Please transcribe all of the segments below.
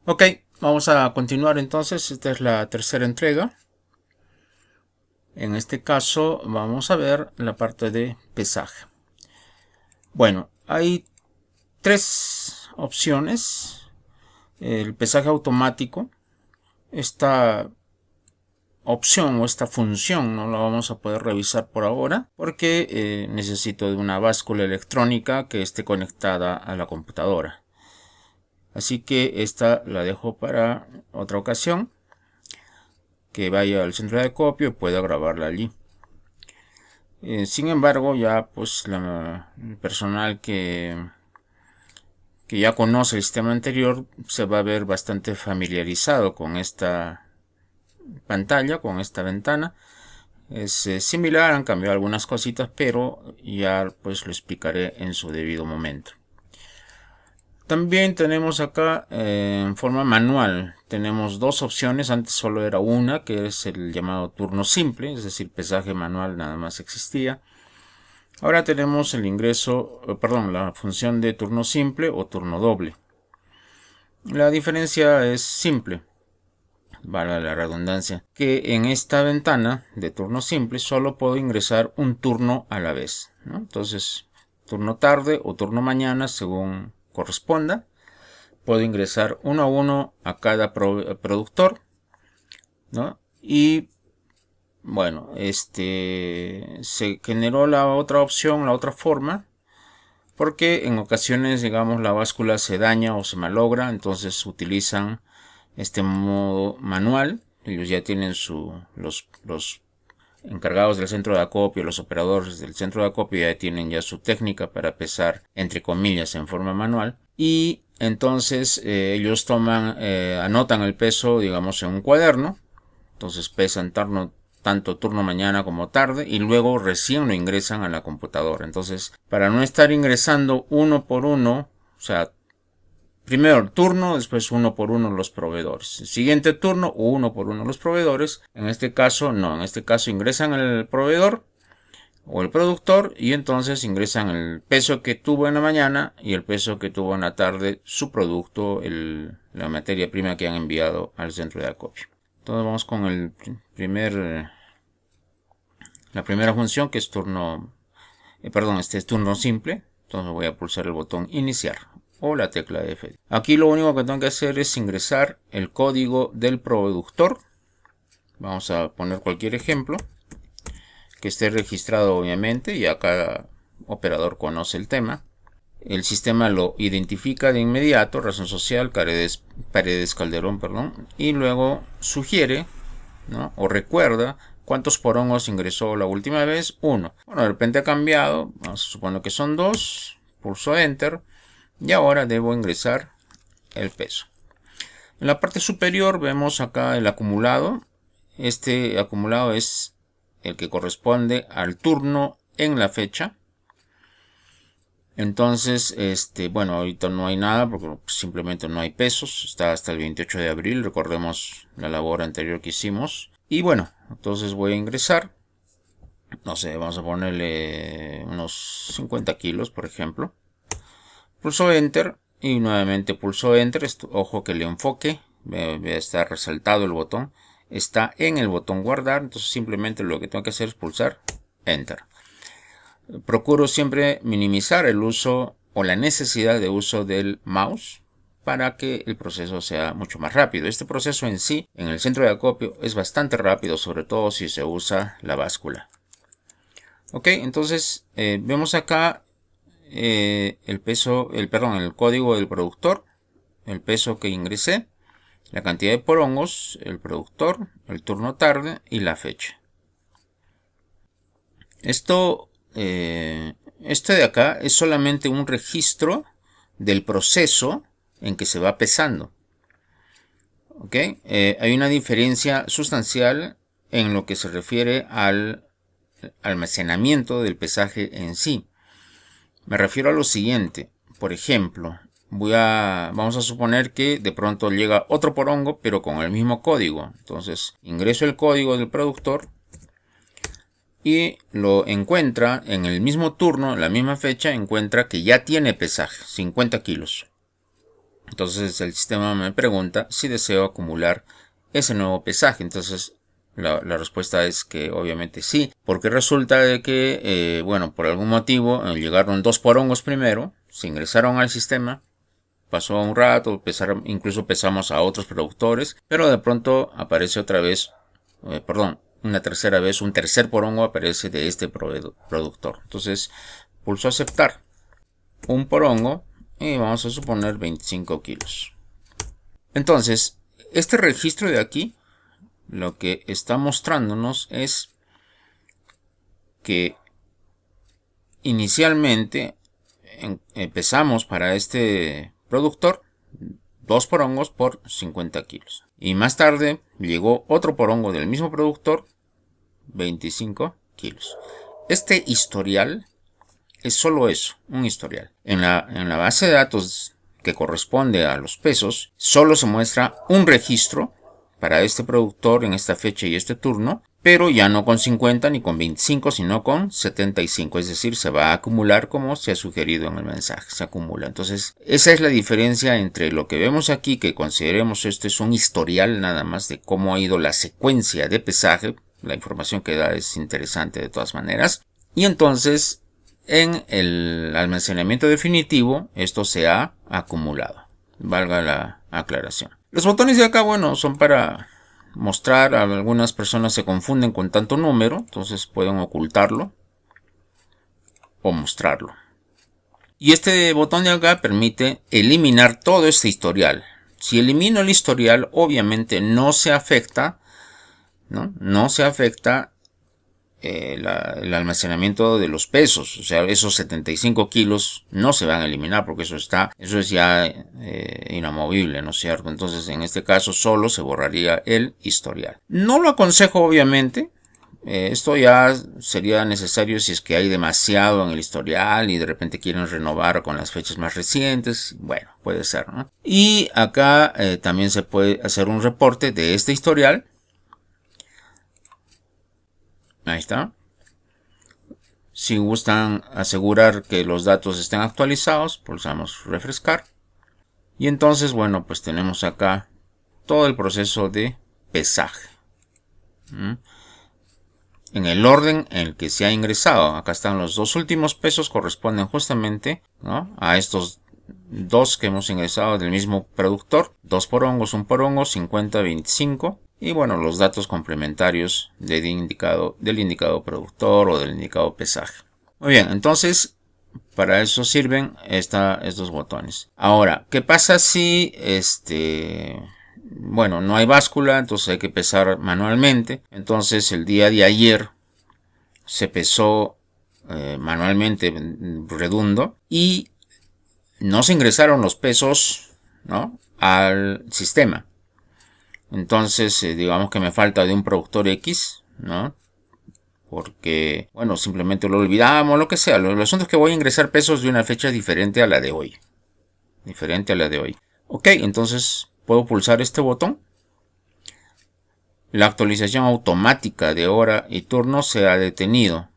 Ok, vamos a continuar entonces. Esta es la tercera entrega. En este caso vamos a ver la parte de pesaje. Bueno, hay tres opciones. El pesaje automático. Esta opción o esta función no la vamos a poder revisar por ahora porque necesito de una báscula electrónica que esté conectada a la computadora. Así que esta la dejo para otra ocasión, que vaya al centro de acopio y pueda grabarla allí. Sin embargo, ya pues el personal que ya conoce el sistema anterior se va a ver bastante familiarizado con esta pantalla, con esta ventana. Es similar, han cambiado algunas cositas, pero ya pues lo explicaré en su debido momento. También tenemos acá en forma manual, tenemos dos opciones. Antes solo era una, que es el llamado turno simple, es decir, pesaje manual nada más existía. Ahora tenemos el la función de turno simple o turno doble. La diferencia es simple, vale la redundancia, que en esta ventana de turno simple solo puedo ingresar un turno a la vez, ¿no? Entonces, turno tarde o turno mañana según corresponda. Puedo ingresar uno a uno a cada productor, ¿no? Y bueno, se generó la otra opción, la otra forma, porque en ocasiones, digamos, la báscula se daña o se malogra, entonces utilizan este modo manual. Ellos ya tienen los encargados del centro de acopio, los operadores del centro de acopio ya tienen ya su técnica para pesar, entre comillas, en forma manual. Y entonces ellos anotan el peso, digamos, en un cuaderno. Entonces pesan tanto turno mañana como tarde y luego recién lo ingresan a la computadora. Entonces, para no estar ingresando uno por uno, o sea, primero el turno, después uno por uno los proveedores. El siguiente turno, uno por uno los proveedores. En este caso, no. En este caso ingresan el proveedor o el productor y entonces ingresan el peso que tuvo en la mañana y el peso que tuvo en la tarde su producto, la materia prima que han enviado al centro de acopio. Entonces vamos con la primera función, que es este es turno simple. Entonces voy a pulsar el botón iniciar o la tecla F. Aquí lo único que tengo que hacer es ingresar el código del productor. Vamos a poner cualquier ejemplo que esté registrado, obviamente, ya cada operador conoce el tema. El sistema lo identifica de inmediato, razón social, Paredes Calderón, y luego sugiere, ¿no? O recuerda cuántos porongos ingresó la última vez. Uno. Bueno, de repente ha cambiado, vamos a suponer que son dos, pulso Enter, y ahora debo ingresar el peso. En la parte superior vemos acá el acumulado. Este acumulado es el que corresponde al turno en la fecha. Entonces, bueno, ahorita no hay nada porque simplemente no hay pesos. Está hasta el 28 de abril. Recordemos la labor anterior que hicimos. Y bueno, entonces voy a ingresar. No sé, vamos a ponerle unos 50 kilos, por ejemplo. Pulso Enter y nuevamente pulso Enter. Ojo que el enfoque, ve está resaltado el botón. Está en el botón guardar. Entonces simplemente lo que tengo que hacer es pulsar Enter. Procuro siempre minimizar el uso o la necesidad de uso del mouse para que el proceso sea mucho más rápido. Este proceso en sí, en el centro de acopio, es bastante rápido, sobre todo si se usa la báscula. Ok, entonces vemos acá el código del productor, el peso que ingresé, la cantidad de porongos, el productor, el turno tarde y la fecha. Este de acá es solamente un registro del proceso en que se va pesando. ¿Ok? Hay una diferencia sustancial en lo que se refiere al almacenamiento del pesaje en sí. Me refiero a lo siguiente. Por ejemplo, vamos a suponer que de pronto llega otro porongo, pero con el mismo código. Entonces, ingreso el código del productor y lo encuentra en el mismo turno, en la misma fecha, encuentra que ya tiene pesaje, 50 kilos. Entonces el sistema me pregunta si deseo acumular ese nuevo pesaje. Entonces la respuesta es que obviamente sí, porque resulta de que, bueno, por algún motivo llegaron 2 porongos primero, se ingresaron al sistema, pasó un rato, incluso pesamos a otros productores, pero de pronto aparece otra vez, una tercera vez, un tercer porongo aparece de este productor. Entonces pulso aceptar un porongo y vamos a suponer 25 kilos. Entonces, este registro de aquí lo que está mostrándonos es que inicialmente empezamos para este productor 2 porongos por 50 kilos. Y más tarde llegó otro porongo del mismo productor, 25 kilos. Este historial es solo eso, un historial. En la base de datos que corresponde a los pesos, solo se muestra un registro para este productor en esta fecha y este turno, pero ya no con 50 ni con 25, sino con 75, es decir, se va a acumular como se ha sugerido en el mensaje, se acumula. Entonces, esa es la diferencia entre lo que vemos aquí, que consideremos esto es un historial nada más de cómo ha ido la secuencia de pesaje, la información que da es interesante de todas maneras, y entonces en el almacenamiento definitivo esto se ha acumulado, valga la aclaración. Los botones de acá, bueno, son para mostrar. Algunas personas se confunden con tanto número, entonces pueden ocultarlo o mostrarlo. Y este botón de acá permite eliminar todo este historial. Si elimino el historial, obviamente no se afecta, no se afecta el almacenamiento de los pesos. O sea, esos 75 kilos no se van a eliminar porque eso es ya inamovible, ¿no es cierto? Entonces, en este caso solo se borraría el historial. No lo aconsejo, obviamente. Esto ya sería necesario si es que hay demasiado en el historial y de repente quieren renovar con las fechas más recientes. Bueno, puede ser, ¿no? Y acá también se puede hacer un reporte de este historial. Ahí está. Si gustan asegurar que los datos estén actualizados, pulsamos refrescar. Y entonces, bueno, pues tenemos acá todo el proceso de pesaje. En el orden en el que se ha ingresado. Acá están los dos últimos pesos, corresponden justamente, ¿no?, a estos dos que hemos ingresado del mismo productor. 2 porongos, 1 porongo, 50, 25. Y bueno, los datos complementarios del indicado productor o del indicado pesaje. Muy bien, entonces para eso sirven estos botones. Ahora, ¿qué pasa si bueno, no hay báscula? Entonces hay que pesar manualmente. Entonces el día de ayer se pesó manualmente, redundo, y no se ingresaron los pesos, ¿no?, al sistema. Entonces, digamos que me falta de un productor X, ¿no?, porque, bueno, simplemente lo olvidamos, lo que sea. Lo asunto es que voy a ingresar pesos de una fecha diferente a la de hoy. Ok, entonces puedo pulsar este botón. La actualización automática de hora y turno se ha detenido.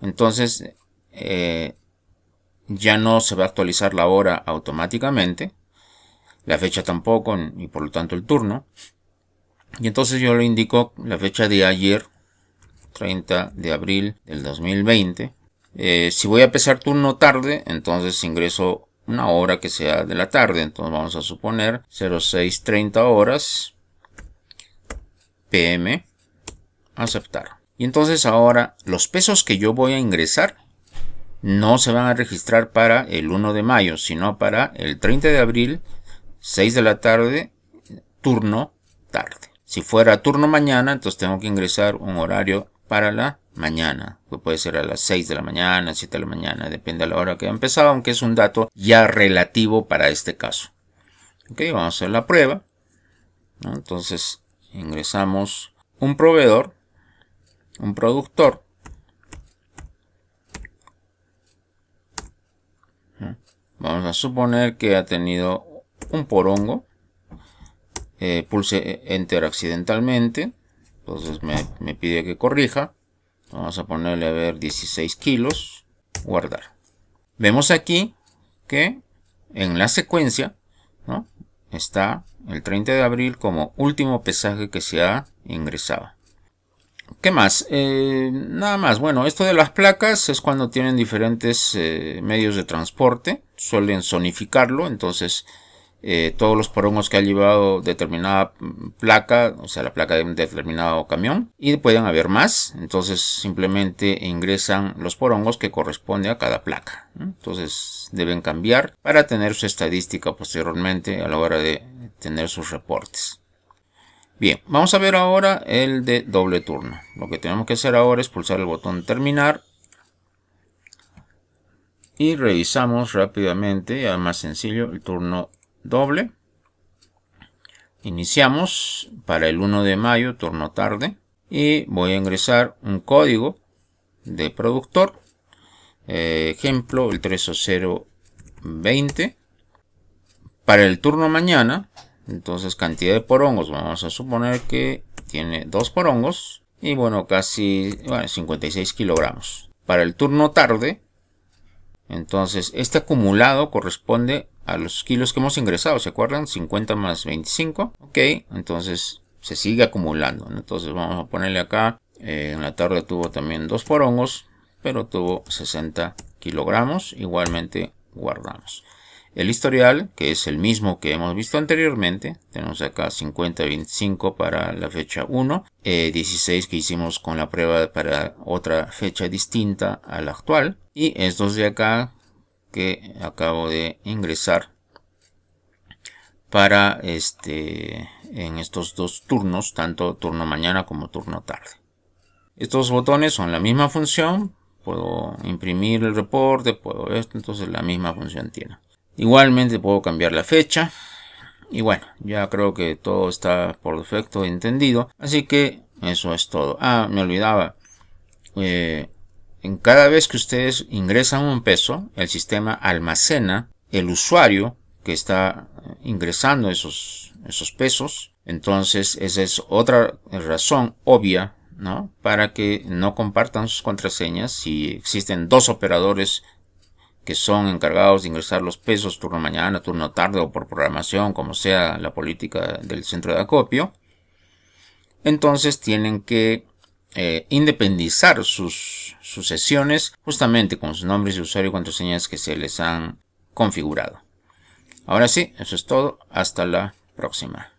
Entonces, ya no se va a actualizar la hora automáticamente. La fecha tampoco, y por lo tanto el turno. Y entonces yo le indico la fecha de ayer, 30 de abril del 2020. Si voy a pesar turno tarde, entonces ingreso una hora que sea de la tarde. Entonces vamos a suponer 06:30 horas PM. Aceptar. Y entonces ahora los pesos que yo voy a ingresar no se van a registrar para el 1 de mayo, sino para el 30 de abril, 6 de la tarde, turno tarde. Si fuera turno mañana, entonces tengo que ingresar un horario para la mañana, que puede ser a las 6 de la mañana, 7 de la mañana, depende de la hora que haya empezado, aunque es un dato ya relativo para este caso. Ok, vamos a hacer la prueba, ¿no? Entonces ingresamos un proveedor, un productor, vamos a suponer que ha tenido un porongo. Pulse Enter accidentalmente, entonces me pide que corrija. Vamos a ponerle a ver 16 kilos, guardar. Vemos aquí que en la secuencia ¿no? Está el 30 de abril como último pesaje que se ha ingresado. ¿Qué más? Nada más. Bueno, esto de las placas es cuando tienen diferentes medios de transporte. Suelen zonificarlo. Entonces, todos los porongos que ha llevado determinada placa, o sea, la placa de un determinado camión, y pueden haber más. Entonces, simplemente ingresan los porongos que corresponde a cada placa, ¿no? Entonces, deben cambiar para tener su estadística posteriormente a la hora de tener sus reportes. Bien, vamos a ver ahora el de doble turno. Lo que tenemos que hacer ahora es pulsar el botón terminar y revisamos rápidamente, ya más sencillo, el turno doble. Iniciamos para el 1 de mayo, turno tarde, y voy a ingresar un código de productor, ejemplo el 30020. Para el turno mañana, entonces cantidad de porongos, vamos a suponer que tiene 2 porongos y bueno, casi 56 kilogramos. Para el turno tarde, entonces este acumulado corresponde a los kilos que hemos ingresado, ¿se acuerdan? 50 más 25, ok, entonces se sigue acumulando, ¿no? Entonces vamos a ponerle acá, en la tarde tuvo también 2 porongos, pero tuvo 60 kilogramos, igualmente guardamos. El historial, que es el mismo que hemos visto anteriormente, tenemos acá 50 25 para la fecha 1, 16 que hicimos con la prueba para otra fecha distinta a la actual, y estos de acá que acabo de ingresar para en estos dos turnos, tanto turno mañana como turno tarde. Estos botones son la misma función, puedo imprimir el reporte, puedo esto, entonces la misma función tiene. Igualmente puedo cambiar la fecha. Y bueno, ya creo que todo está por defecto entendido. Así que eso es todo. Me olvidaba. En cada vez que ustedes ingresan un peso, el sistema almacena el usuario que está ingresando esos pesos. Entonces esa es otra razón obvia, ¿no? Para que no compartan sus contraseñas si existen 2 operadores que son encargados de ingresar los pesos turno mañana, turno tarde o por programación, como sea la política del centro de acopio. Entonces tienen que independizar sus sesiones justamente con sus nombres de usuario y contraseñas que se les han configurado. Ahora sí, eso es todo. Hasta la próxima.